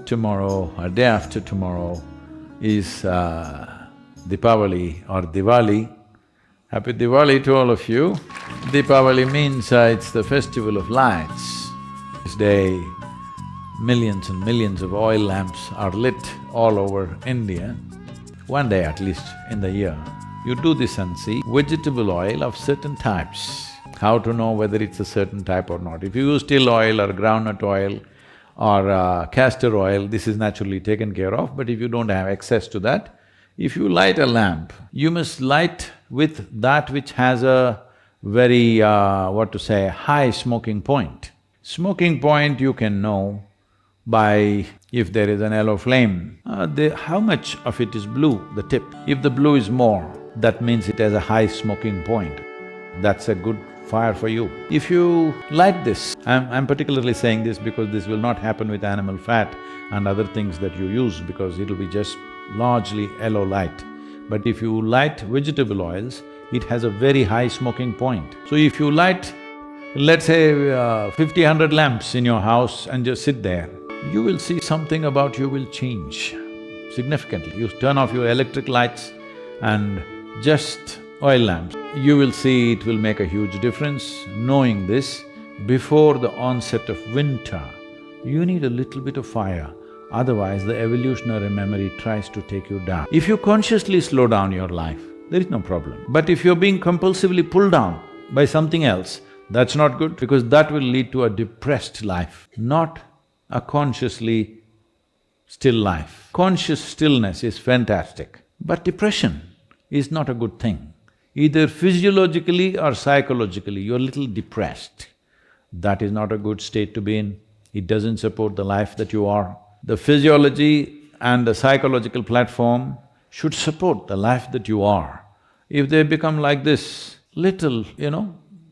tomorrow or day after tomorrow is Deepavali or Diwali. Happy Diwali to all of you. Deepavali means it's the festival of lights. This day, millions and millions of oil lamps are lit all over India, one day at least in the year. You do this and see vegetable oil of certain types. How to know whether it's a certain type or not? If you use till oil or groundnut oil or castor oil, this is naturally taken care of, but if you don't have access to that, if you light a lamp, you must light with that which has a very, high smoking point. Smoking point you can know by if there is an yellow flame, how much of it is blue, the tip. If the blue is more, that means it has a high smoking point. That's a good fire for you. If you light this, I'm particularly saying this because this will not happen with animal fat and other things that you use because it'll be just largely yellow light. But if you light vegetable oils, it has a very high smoking point. So if you light, let's say 50, 100 lamps in your house and just sit there, you will see something about you will change significantly. You turn off your electric lights and just oil lamps, you will see it will make a huge difference. Knowing this, before the onset of winter, you need a little bit of fire, otherwise the evolutionary memory tries to take you down. If you consciously slow down your life, there is no problem. But if you're being compulsively pulled down by something else, that's not good because that will lead to a depressed life, not a consciously still life. Conscious stillness is fantastic, but depression is not a good thing. Either physiologically or psychologically, you're a little depressed. That is not a good state to be in. It doesn't support the life that you are. The physiology and the psychological platform should support the life that you are. If they become like this, little,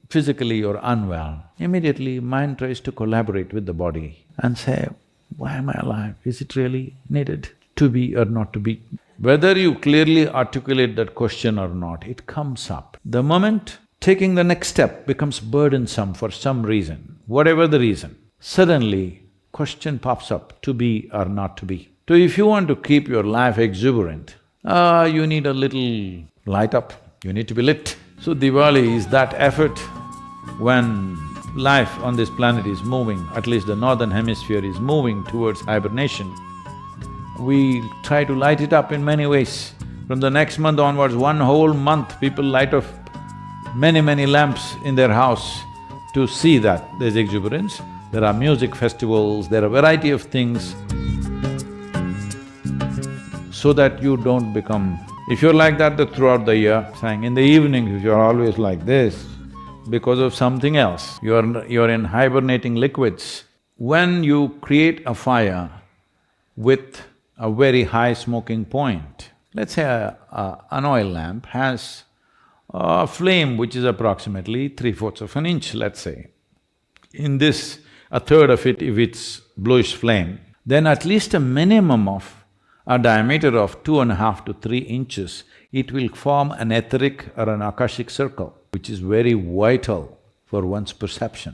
physically you're unwell, immediately mind tries to collaborate with the body and say, why am I alive? Is it really needed to be or not to be? Whether you clearly articulate that question or not, it comes up. The moment taking the next step becomes burdensome for some reason, whatever the reason, suddenly question pops up, to be or not to be. So if you want to keep your life exuberant, you need a little light up, you need to be lit. So Diwali is that effort when life on this planet is moving, at least the northern hemisphere is moving towards hibernation. We try to light it up in many ways. From the next month onwards, one whole month, people light up many lamps in their house to see that there's exuberance. There are music festivals, there are a variety of things so that you don't become… If you're like that throughout the year, saying in the evening if you're always like this, because of something else, you're in hibernating liquids. When you create a fire with a very high smoking point, let's say an oil lamp has a flame which is approximately 3/4 of an inch, let's say. In this, a third of it, if it's bluish flame, then at least a minimum of a diameter of 2.5 to 3 inches, it will form an etheric or an akashic circle, which is very vital for one's perception.